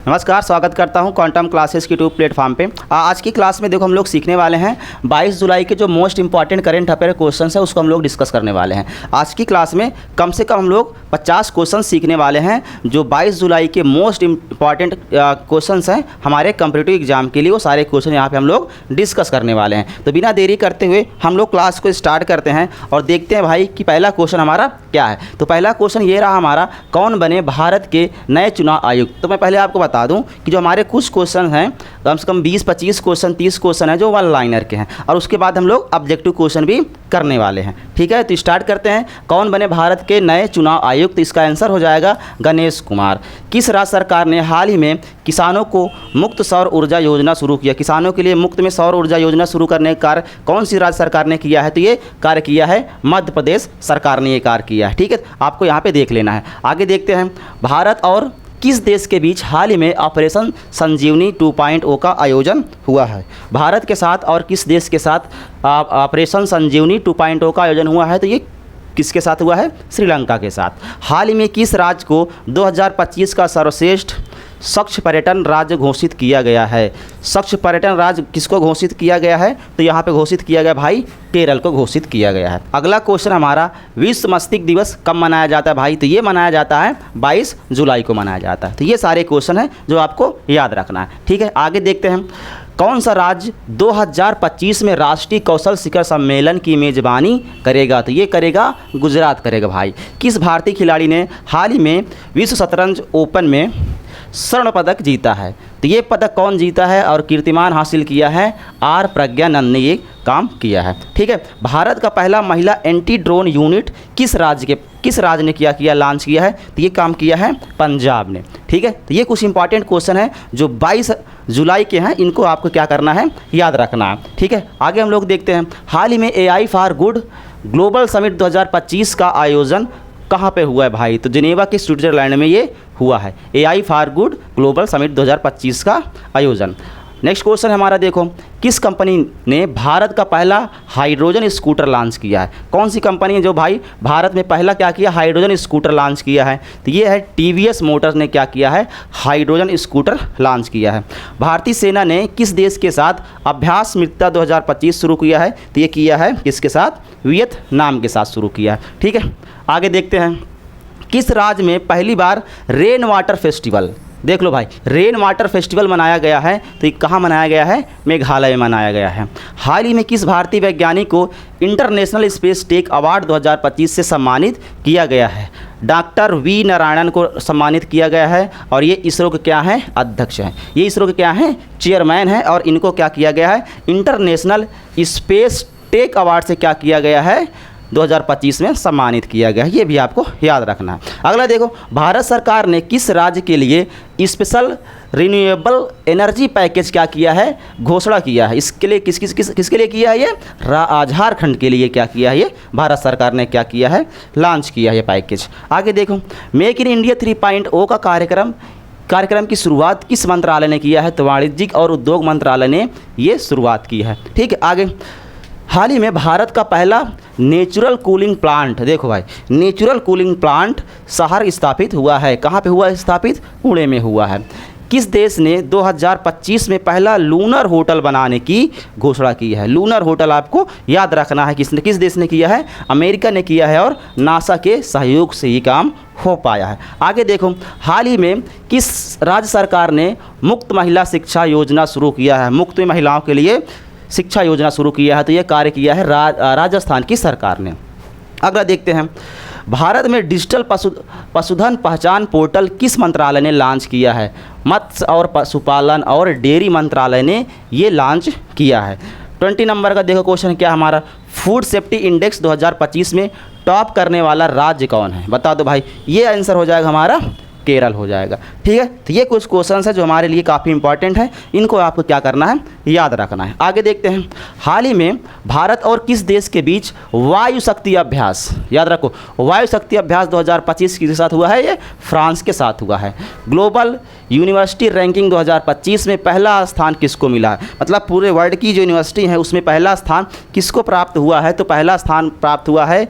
नमस्कार, स्वागत करता हूं क्वांटम क्लासेस की ट्यूब प्लेटफॉर्म पे। आज की क्लास में देखो हम लोग सीखने वाले हैं 22 जुलाई के जो most important current affair questions है उसको हम लोग डिस्कस करने वाले हैं। आज की क्लास में कम से कम हम लोग 50 क्वेश्चन सीखने वाले हैं जो 22 जुलाई के मोस्ट इंपॉर्टेंट क्वेश्चंस हैं हमारे कॉम्पिटिटिव एग्जाम के लिए। वो सारे क्वेश्चन यहाँ पर हम लोग डिस्कस करने वाले हैं। तो बिना देरी करते हुए हम लोग क्लास को स्टार्ट करते हैं और देखते हैं भाई कि पहला क्वेश्चन हमारा क्या है। तो पहला क्वेश्चन ये रहा हमारा, कौन बने भारत के नए चुनाव आयुक्त। तो मैं पहले आपको बता दूं कि जो हमारे कुछ क्वेश्चन हैं कम से कम 20-25 क्वेश्चन 30 क्वेश्चन हैं जो वन लाइनर के हैं और उसके बाद हम लोग ऑब्जेक्टिव क्वेश्चन भी करने वाले हैं। ठीक है, तो स्टार्ट करते हैं। कौन बने भारत के नए चुनाव आयुक्त। इसका आंसर हो जाएगा गणेश कुमार। किस राज्य सरकार ने हाल ही में किसानों को मुफ्त सौर ऊर्जा योजना शुरू किया। किसानों के लिए मुफ्त में सौर ऊर्जा योजना शुरू करने का कार्य कौन सी राज्य सरकार ने किया है। तो ये कार्य किया है मध्य प्रदेश सरकार ने ये कार्य किया है। ठीक है, आपको यहाँ पे देख लेना है। आगे देखते हैं, भारत और किस देश के बीच हाल ही में ऑपरेशन संजीवनी 2.0 का आयोजन हुआ है। भारत के साथ और किस देश के साथ ऑपरेशन संजीवनी 2.0 का आयोजन हुआ है। तो ये किसके साथ हुआ है, श्रीलंका के साथ। हाल ही में किस राज्य को 2025 का सर्वश्रेष्ठ स्वच्छ पर्यटन राज्य घोषित किया गया है। स्वच्छ पर्यटन राज्य किसको घोषित किया गया है। तो यहाँ पे घोषित किया गया भाई केरल को घोषित किया गया है। अगला क्वेश्चन हमारा, विश्व मस्तिष्क दिवस कब मनाया जाता है भाई। तो ये मनाया जाता है 22 जुलाई को मनाया जाता है। तो ये सारे क्वेश्चन हैं जो आपको याद रखना है। ठीक है, आगे देखते हैं, कौन सा राज्य 2025 में राष्ट्रीय कौशल शिखर सम्मेलन की मेज़बानी करेगा। तो ये करेगा गुजरात करेगा भाई। किस भारतीय खिलाड़ी ने हाल ही में विश्व शतरंज ओपन में स्वर्ण पदक जीता है। तो ये पदक कौन जीता है और कीर्तिमान हासिल किया है, आर प्रज्ञानंद ने ये काम किया है। ठीक है, भारत का पहला महिला एंटी ड्रोन यूनिट किस राज्य ने किया लॉन्च किया है। तो ये काम किया है पंजाब ने। ठीक है, तो ये कुछ इंपॉर्टेंट क्वेश्चन है जो 22 जुलाई के हैं, इनको आपको क्या करना है, याद रखना है। ठीक है, आगे हम लोग देखते हैं, हाल ही में AI for good global summit 2025 का आयोजन कहाँ पे हुआ है भाई। तो जिनेवा के स्विट्जरलैंड में ये हुआ है, AI for good global summit 2025 का आयोजन। नेक्स्ट क्वेश्चन हमारा देखो, किस कंपनी ने भारत का पहला हाइड्रोजन स्कूटर लॉन्च किया है। कौन सी कंपनी है जो भाई भारत में पहला क्या किया, हाइड्रोजन स्कूटर लॉन्च किया है। तो ये है TVS मोटर्स ने क्या किया है, हाइड्रोजन स्कूटर लॉन्च किया है। भारतीय सेना ने किस देश के साथ अभ्यास मित्रता 2025 शुरू किया है। तो ये किया है किसके साथ, वियतनाम के साथ शुरू किया है। ठीक है, आगे देखते हैं, किस राज्य में पहली बार रेन वाटर फेस्टिवल, देख लो भाई, रेन वाटर फेस्टिवल मनाया गया है। तो ये कहाँ मनाया गया है, मेघालय में मनाया गया है। हाल ही में किस भारतीय वैज्ञानिक को इंटरनेशनल स्पेस टेक अवार्ड 2025 से सम्मानित किया गया है। डॉक्टर V नारायणन को सम्मानित किया गया है और ये इसरो के क्या हैं, अध्यक्ष हैं। ये इसरो के क्या हैं, चेयरमैन हैं और इनको क्या किया गया है, इंटरनेशनल स्पेस टेक अवार्ड से क्या किया गया है, 2025 में सम्मानित किया गया है। ये भी आपको याद रखना है। अगला देखो, भारत सरकार ने किस राज्य के लिए स्पेशल रिन्यूएबल एनर्जी पैकेज क्या किया है, घोषणा किया है। इसके लिए किसके लिए किया है, ये झारखंड के लिए क्या किया है, ये भारत सरकार ने क्या किया है, लॉन्च किया है ये पैकेज। आगे देखो, मेक इन इंडिया 3.0 का कार्यक्रम की शुरुआत किस मंत्रालय ने किया है। तो वाणिज्यिक और उद्योग मंत्रालय ने ये शुरुआत की है। ठीक है, आगे, हाल ही में भारत का पहला नेचुरल कूलिंग प्लांट, देखो भाई, नेचुरल कूलिंग प्लांट शहर स्थापित हुआ है। कहाँ पे हुआ है स्थापित, पुणे में हुआ है। किस देश ने 2025 में पहला लूनर होटल बनाने की घोषणा की है। लूनर होटल आपको याद रखना है, किस देश ने किया है, अमेरिका ने किया है और नासा के सहयोग से ये काम हो पाया है। आगे देखो, हाल ही में किस राज्य सरकार ने मुफ्त महिला शिक्षा योजना शुरू किया है। मुफ्त महिलाओं के लिए शिक्षा योजना शुरू किया है। तो ये कार्य किया है राजस्थान की सरकार ने। अगला देखते हैं, भारत में डिजिटल पशुधन पहचान पोर्टल किस मंत्रालय ने लॉन्च किया है। मत्स्य और पशुपालन और डेयरी मंत्रालय ने ये लॉन्च किया है। 20 नंबर का देखो क्वेश्चन क्या हमारा, फूड सेफ्टी इंडेक्स 2025 में टॉप करने वाला राज्य कौन है, बता दो भाई। ये आंसर हो जाएगा हमारा केरल हो जाएगा। ठीक है, तो ये कुछ क्वेश्चंस है जो हमारे लिए काफ़ी इंपॉर्टेंट है, इनको आपको क्या करना है, याद रखना है। आगे देखते हैं, हाल ही में भारत और किस देश के बीच वायु शक्ति अभ्यास, याद रखो, वायु शक्ति अभ्यास 2025 किसके साथ हुआ है, ये फ्रांस के साथ हुआ है। ग्लोबल यूनिवर्सिटी रैंकिंग 2025 में पहला स्थान किसको मिला है। मतलब पूरे वर्ल्ड की जो यूनिवर्सिटी है उसमें पहला स्थान किसको प्राप्त हुआ है। तो पहला स्थान प्राप्त हुआ है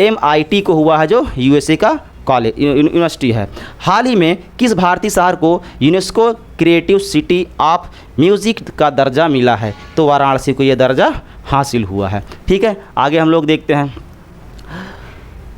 MIT को हुआ है, जो USA का कॉलेज यूनिवर्सिटी है। हाल ही में किस भारतीय शहर को UNESCO creative city of music का दर्जा मिला है? तो वाराणसी को ये दर्जा हासिल हुआ है। ठीक है, आगे हम लोग देखते हैं।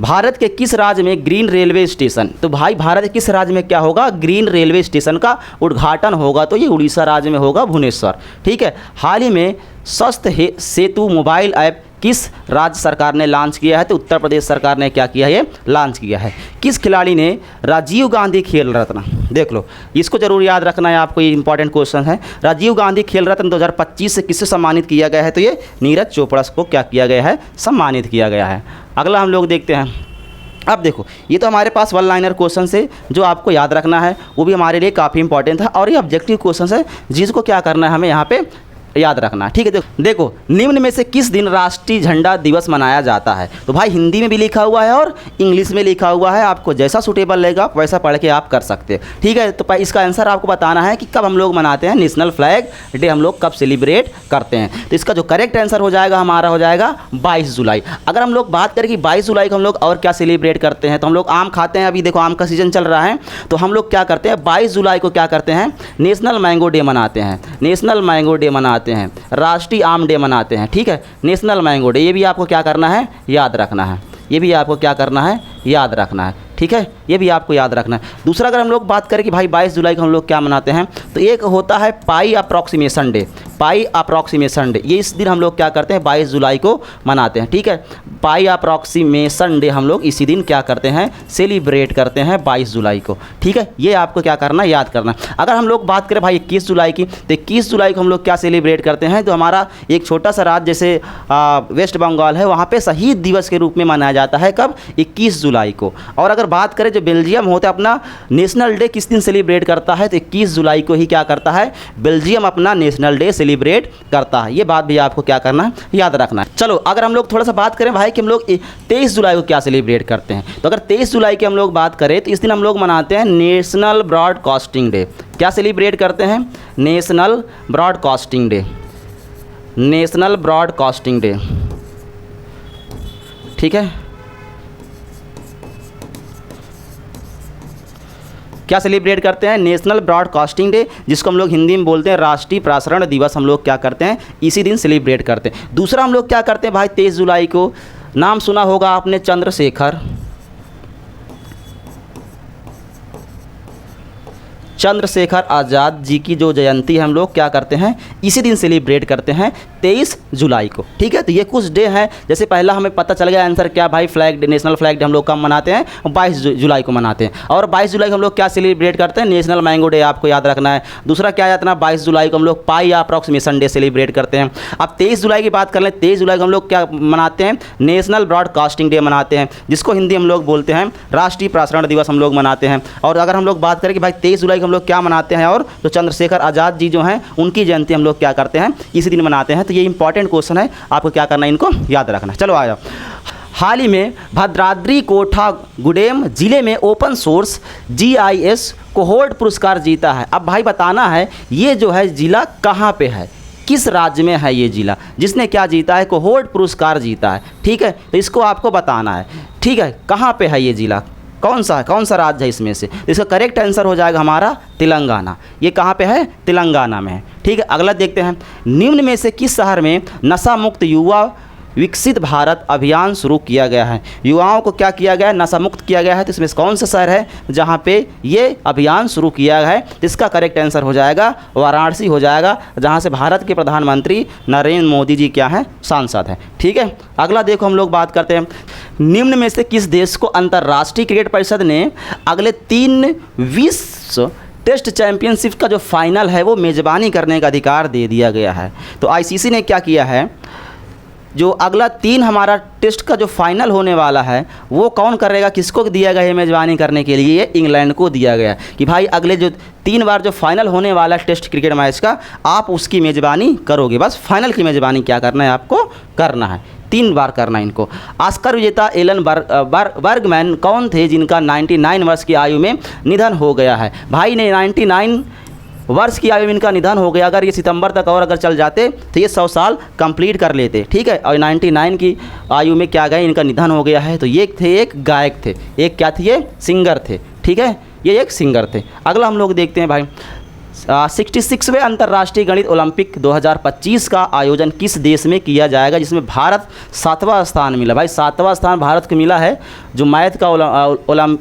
भारत के किस राज्य में ग्रीन रेलवे स्टेशन? तो भाई भारत के किस राज्य में क्या होगा? ग्रीन रेलवे स्टेशन का उद्घाटन होगा, तो ये उड़ीसा राज्य में होगा, भुवनेश्वर। ठीक है, हाल ही में स्वस्थ सेतु मोबाइल ऐप किस राज्य सरकार ने लॉन्च किया है? तो उत्तर प्रदेश सरकार ने क्या किया है? ये लॉन्च किया है। किस खिलाड़ी ने राजीव गांधी खेल रत्न, देख लो इसको जरूर याद रखना है आपको, ये इंपॉर्टेंट क्वेश्चन है। राजीव गांधी खेल रत्न 2025 से किससे सम्मानित किया गया है? तो ये नीरज चोपड़ा को क्या किया गया है? सम्मानित किया गया है। अगला हम लोग देखते हैं। अब देखो ये तो हमारे पास वन लाइनर क्वेश्चन है जो आपको याद रखना है, वो भी हमारे लिए काफ़ी इंपॉर्टेंट था, और ये ऑब्जेक्टिव क्वेश्चन है जिसको क्या करना है हमें यहाँ पे याद रखना। ठीक है, देखो निम्न में से किस दिन राष्ट्रीय झंडा दिवस मनाया जाता है? तो भाई हिंदी में भी लिखा हुआ है और इंग्लिश में लिखा हुआ है, आपको जैसा सूटेबल लगेगा वैसा पढ़ के आप कर सकते हैं। ठीक है, तो इसका आंसर आपको बताना है कि कब हम लोग मनाते हैं नेशनल फ्लैग डे, हम लोग कब सेलिब्रेट करते हैं। तो इसका जो करेक्ट आंसर हो जाएगा हमारा हो जाएगा 22 जुलाई। अगर हम लोग बात करें कि 22 जुलाई को हम लोग और क्या सेलिब्रेट करते हैं, तो हम लोग आम खाते हैं, अभी देखो आम का सीजन चल रहा है, तो हम लोग क्या करते हैं 22 जुलाई को क्या करते हैं? नेशनल मैंगो डे मनाते हैं, नेशनल मैंगो डे मनाते हैं, राष्ट्रीय आम डे मनाते हैं। ठीक है, नेशनल मैंगो डे, ये भी आपको क्या करना है? याद रखना है, ये भी आपको क्या करना है? याद रखना है। ठीक है, ये भी आपको याद रखना है। दूसरा अगर हम लोग बात करें कि भाई 22 जुलाई को हम लोग क्या मनाते हैं, तो एक होता है पाई अप्रॉक्सीमेशन डे, पाई अप्रॉक्सीमेशन डे, ये इस दिन हम लोग क्या करते हैं? 22 जुलाई को मनाते हैं। ठीक है, पाई अप्रॉक्सीमेशन डे हम लोग इसी दिन क्या करते हैं? सेलिब्रेट करते हैं 22 जुलाई को। ठीक है, ये आपको क्या करना है? याद करना। अगर हम लोग बात करें भाई 21 जुलाई की, तो 21 जुलाई को हम लोग क्या सेलिब्रेट करते हैं? तो हमारा एक छोटा सा राज्य जैसे वेस्ट बंगाल है, वहाँ पर शहीद दिवस के रूप में मनाया जाता है। कब? 21 जुलाई को। और अगर बात करें जो बेल्जियम होता है अपना नेशनल डे किस दिन सेलिब्रेट करता है? तो 21 जुलाई को ही क्या करता है? बेल्जियम अपना नेशनल डे सेलिब्रेट करता है। ये बात भी आपको क्या करना है? याद रखना है। चलो अगर हम लोग थोड़ा सा बात करें भाई कि हम लोग 23 जुलाई को क्या सेलिब्रेट करते हैं, तो अगर 23 जुलाई की हम लोग बात करें तो इस दिन हम लोग मनाते हैं नेशनल ब्रॉडकास्टिंग डे। क्या सेलिब्रेट करते हैं? National broadcasting day, national broadcasting day. ठीक है, क्या सेलिब्रेट करते हैं? नेशनल ब्रॉडकास्टिंग डे, जिसको हम लोग हिंदी में बोलते हैं राष्ट्रीय प्रसारण दिवस, हम लोग क्या करते हैं? इसी दिन सेलिब्रेट करते हैं। दूसरा हम लोग क्या करते हैं भाई 23 जुलाई को? नाम सुना होगा आपने चंद्रशेखर आज़ाद जी की जो जयंती है हम लोग क्या करते हैं? इसी दिन सेलिब्रेट करते हैं 23 जुलाई को। ठीक है, तो ये कुछ डे हैं। जैसे पहला हमें पता चल गया आंसर क्या भाई, flag day, national flag day हम लोग कब मनाते हैं? 22 जुलाई को मनाते हैं। और 22 जुलाई को हम लोग क्या सेलिब्रेट करते हैं? नेशनल मैंगो डे, आपको याद रखना है। दूसरा क्या याद रखना? 22 जुलाई को हम लोग पाई अप्रॉक्सीमेशन डे सेलिब्रेट करते हैं। अब 23 जुलाई की बात कर लें, 23 जुलाई को हम लोग क्या मनाते हैं? नेशनल ब्रॉडकास्टिंग डे मनाते हैं, जिसको हिंदी हम लोग बोलते हैं राष्ट्रीय प्रसारण दिवस, हम लोग मनाते हैं। और अगर हम लोग बात करें कि भाई 23 जुलाई को हम लोग क्या मनाते हैं, और तो चंद्रशेखर आज़ाद जी जो हैं उनकी जयंती हम लोग क्या करते हैं? इसी दिन मनाते हैं। तो ये इंपॉर्टेंट क्वेश्चन है, आपको क्या करना है? इनको याद रखना है। चलो आया, हाल ही में भद्राद्री कोठागुडेम जिले में ओपन सोर्स GIS कोहोर्ट पुरस्कार जीता है। अब भाई बताना है ये जो है जिला कहाँ पे है, किस राज्य में है ये जिला जिसने क्या जीता है? कोहोर्ट पुरस्कार जीता है। ठीक है, तो इसको आपको बताना है। ठीक है, कहाँ पे है ये जिला, कौन सा है, कौन सा राज्य है इसमें से? इसका करेक्ट आंसर हो जाएगा हमारा तेलंगाना। ये कहाँ पे है? तेलंगाना में है। ठीक है, अगला देखते हैं। निम्न में से किस शहर में नशा मुक्त युवा विकसित भारत अभियान शुरू किया गया है? युवाओं को क्या किया गया है? नशा मुक्त किया गया है। तो इसमें कौन सा शहर है जहाँ पे ये अभियान शुरू किया गया है? तो इसका करेक्ट आंसर हो जाएगा वाराणसी हो जाएगा, जहाँ से भारत के प्रधानमंत्री नरेंद्र मोदी जी क्या हैं? सांसद हैं। ठीक है, अगला देखो हम लोग बात करते हैं। निम्न में से किस देश को अंतर्राष्ट्रीय क्रिकेट परिषद ने अगले 3 विश्व टेस्ट चैंपियनशिप का जो फाइनल है वो मेज़बानी करने का अधिकार दे दिया गया है? तो ICC ने क्या किया है, जो अगला 3 हमारा टेस्ट का जो फाइनल होने वाला है वो कौन करेगा, किसको दिया गया है मेज़बानी करने के लिए? ये इंग्लैंड को दिया गया कि भाई अगले जो 3 बार जो फाइनल होने वाला है टेस्ट क्रिकेट मैच का, आप उसकी मेज़बानी करोगे। बस फाइनल की मेज़बानी क्या करना है? आपको करना है, 3 बार करना है इनको। ऑस्कर विजेता एलन बर्गमैन कौन थे जिनका 99 वर्ष की आयु में निधन हो गया है? भाई ने 99 वर्ष की आयु में इनका निधन हो गया। अगर ये सितंबर तक और अगर चल जाते तो ये 100 साल कंप्लीट कर लेते, ठीक है। और 99 की आयु में क्या गए, इनका निधन हो गया है। तो ये थे एक गायक थे, एक क्या थे, ये सिंगर थे, ठीक है, ये एक सिंगर थे। अगला हम लोग देखते हैं भाई 66वें अंतर्राष्ट्रीय गणित ओलंपिक 2025 का आयोजन किस देश में किया जाएगा, जिसमें भारत 7वां स्थान मिला। भाई 7वां स्थान भारत को मिला है। जो मैथ का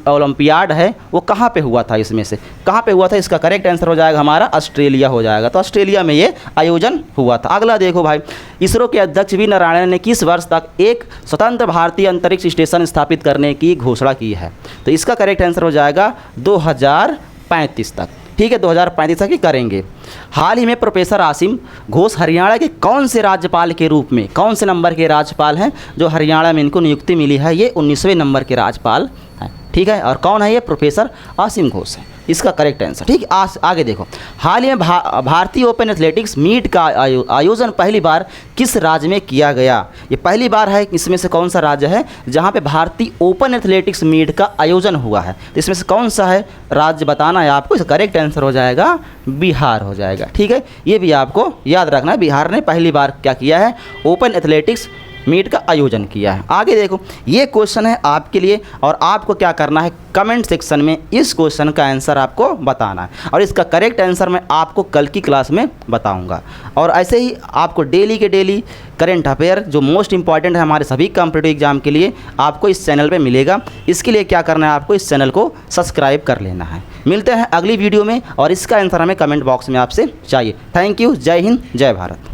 ओलंपियाड है वो कहाँ पे हुआ था, इसमें से कहाँ पे हुआ था, इसका करेक्ट आंसर हो जाएगा हमारा ऑस्ट्रेलिया हो जाएगा। तो ऑस्ट्रेलिया में ये आयोजन हुआ था। अगला देखो भाई, इसरो के अध्यक्ष वी नारायणन ने किस वर्ष तक एक स्वतंत्र भारतीय अंतरिक्ष स्टेशन स्थापित करने की घोषणा की है। तो इसका करेक्ट आंसर हो जाएगा 2035 तक, ठीक है, 2035 तक ही करेंगे। हाल ही में प्रोफेसर आसिम घोष हरियाणा के कौन से राज्यपाल के रूप में, कौन से नंबर के राज्यपाल हैं जो हरियाणा में इनको नियुक्ति मिली है, ये 19वें नंबर के राज्यपाल हैं, ठीक है। और कौन है ये, प्रोफेसर आसिम घोष है, इसका करेक्ट आंसर, ठीक। आगे देखो, हाल ही में भारतीय ओपन एथलेटिक्स मीट का आयोजन पहली बार किस राज्य में किया गया। ये पहली बार है, इसमें से कौन सा राज्य है जहाँ पे भारतीय ओपन एथलेटिक्स मीट का आयोजन हुआ है। तो इसमें से कौन सा है राज्य बताना है आपको। इसका करेक्ट आंसर हो जाएगा बिहार हो जाएगा, ठीक है। ये भी आपको याद रखना है, बिहार ने पहली बार क्या किया है, ओपन एथलेटिक्स मीट का आयोजन किया है। आगे देखो, ये क्वेश्चन है आपके लिए और आपको क्या करना है, कमेंट सेक्शन में इस क्वेश्चन का आंसर आपको बताना है और इसका करेक्ट आंसर मैं आपको कल की क्लास में बताऊंगा। और ऐसे ही आपको डेली के डेली करंट अफेयर जो मोस्ट इंपॉर्टेंट है हमारे सभी कॉम्पिटिटिव एग्जाम के लिए आपको इस चैनल पे मिलेगा। इसके लिए क्या करना है, आपको इस चैनल को सब्सक्राइब कर लेना है। मिलते हैं अगली वीडियो में और इसका आंसर हमें कमेंट बॉक्स में आपसे चाहिए। थैंक यू, जय हिंद, जय भारत।